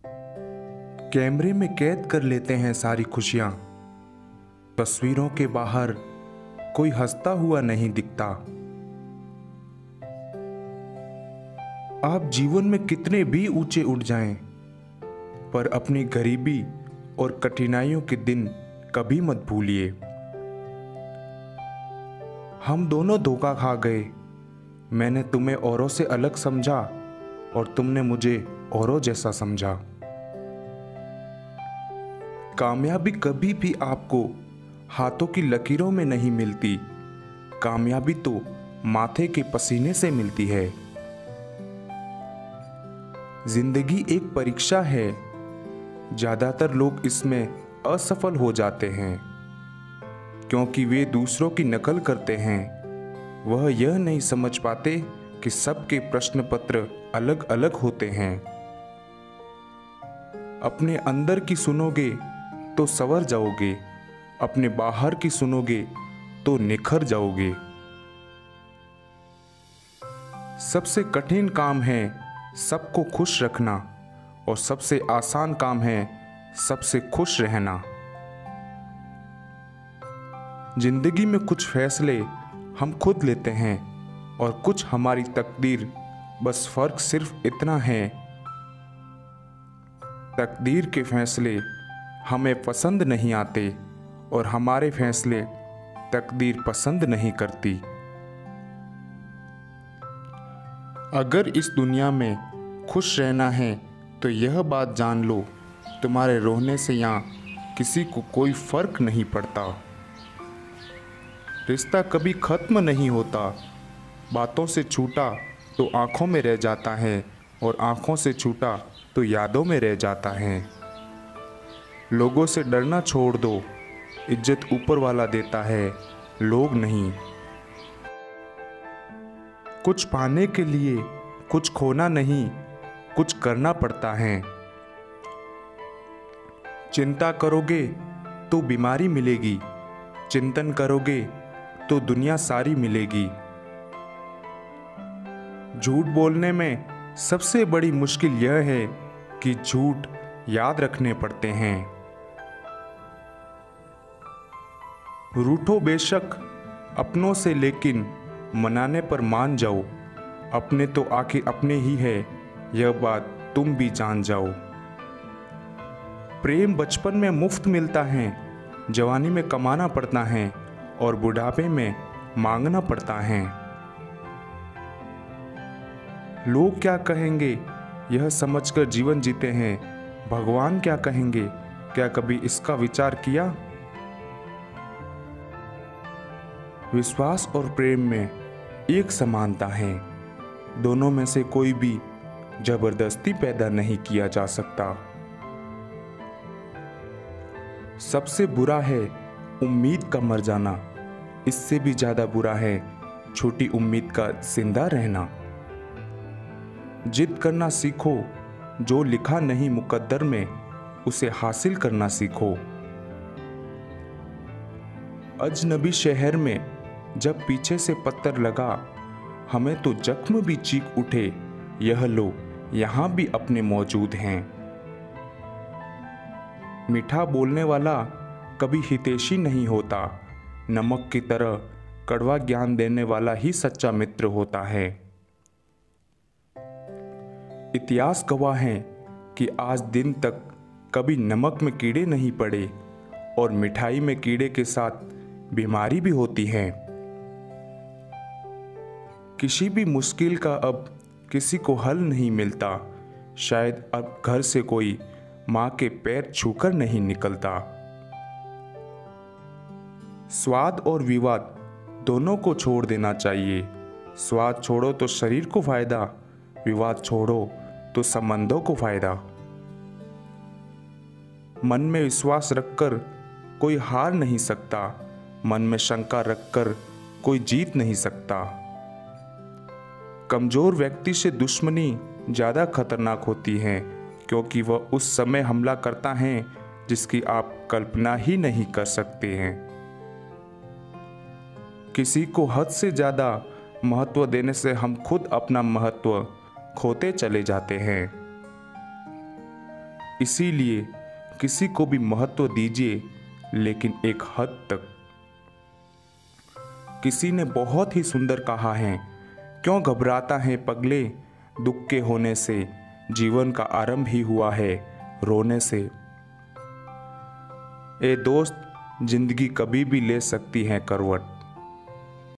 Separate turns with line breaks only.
कैमरे में कैद कर लेते हैं सारी खुशियां। तस्वीरों के बाहर कोई हंसता हुआ नहीं दिखता। आप जीवन में कितने भी ऊंचे उठ जाएं, पर अपनी गरीबी और कठिनाइयों के दिन कभी मत भूलिए। हम दोनों धोखा खा गए। मैंने तुम्हें औरों से अलग समझा और तुमने मुझे औरों जैसा समझा। कामयाबी कभी भी आपको हाथों की लकीरों में नहीं मिलती। कामयाबी तो माथे के पसीने से मिलती है। जिंदगी एक परीक्षा है। ज्यादातर लोग इसमें असफल हो जाते हैं क्योंकि वे दूसरों की नकल करते हैं। वह यह नहीं समझ पाते कि सबके प्रश्न पत्र अलग अलग होते हैं। अपने अंदर की सुनोगे तो संवर जाओगे, अपने बाहर की सुनोगे तो निखर जाओगे। सबसे कठिन काम है सबको खुश रखना और सबसे आसान काम है सबसे खुश रहना। जिंदगी में कुछ फैसले हम खुद लेते हैं और कुछ हमारी तकदीर। बस फर्क सिर्फ इतना है, तकदीर के फैसले हमें पसंद नहीं आते और हमारे फैसले तकदीर पसंद नहीं करती। अगर इस दुनिया में खुश रहना है तो यह बात जान लो, तुम्हारे रोने से यहाँ किसी को कोई फर्क नहीं पड़ता। रिश्ता कभी खत्म नहीं होता। बातों से छूटा तो आंखों में रह जाता है और आंखों से छूटा तो यादों में रह जाता है। लोगों से डरना छोड़ दो, इज्जत ऊपर वाला देता है, लोग नहीं। कुछ पाने के लिए कुछ खोना नहीं, कुछ करना पड़ता है। चिंता करोगे तो बीमारी मिलेगी, चिंतन करोगे तो दुनिया सारी मिलेगी। झूठ बोलने में सबसे बड़ी मुश्किल यह है कि झूठ याद रखने पड़ते हैं। रूठो बेशक अपनों से, लेकिन मनाने पर मान जाओ। अपने तो आखिर अपने ही है, यह बात तुम भी जान जाओ। प्रेम बचपन में मुफ्त मिलता है, जवानी में कमाना पड़ता है और बुढ़ापे में मांगना पड़ता है। लोग क्या कहेंगे यह समझकर जीवन जीते हैं, भगवान क्या कहेंगे क्या कभी इसका विचार किया? विश्वास और प्रेम में एक समानता है, दोनों में से कोई भी जबरदस्ती पैदा नहीं किया जा सकता। सबसे बुरा है उम्मीद का मर जाना, इससे भी ज्यादा बुरा है छोटी उम्मीद का जिंदा रहना। जिद करना सीखो, जो लिखा नहीं मुकद्दर में उसे हासिल करना सीखो। अजनबी शहर में जब पीछे से पत्थर लगा, हमें तो जख्म भी चीख उठे, यह लो यहां भी अपने मौजूद हैं। मीठा बोलने वाला कभी हितैषी नहीं होता, नमक की तरह कड़वा ज्ञान देने वाला ही सच्चा मित्र होता है। इतिहास गवाह है कि आज दिन तक कभी नमक में कीड़े नहीं पड़े और मिठाई में कीड़े के साथ बीमारी भी होती है। किसी भी मुश्किल का अब किसी को हल नहीं मिलता, शायद अब घर से कोई मां के पैर छूकर नहीं निकलता। स्वाद और विवाद दोनों को छोड़ देना चाहिए। स्वाद छोड़ो तो शरीर को फायदा, विवाद छोड़ो तो संबंधों को फायदा। मन में विश्वास रखकर कोई हार नहीं सकता, मन में शंका रखकर कोई जीत नहीं सकता। कमजोर व्यक्ति से दुश्मनी ज्यादा खतरनाक होती है क्योंकि वह उस समय हमला करता है जिसकी आप कल्पना ही नहीं कर सकते हैं। किसी को हद से ज्यादा महत्व देने से हम खुद अपना महत्व खोते चले जाते हैं। इसीलिए किसी को भी महत्व दीजिए, लेकिन एक हद तक। किसी ने बहुत ही सुंदर कहा है, क्यों घबराता है पगले, दुख के होने से, जीवन का आरंभ ही हुआ है रोने से। ए दोस्त, जिंदगी कभी भी ले सकती है करवट,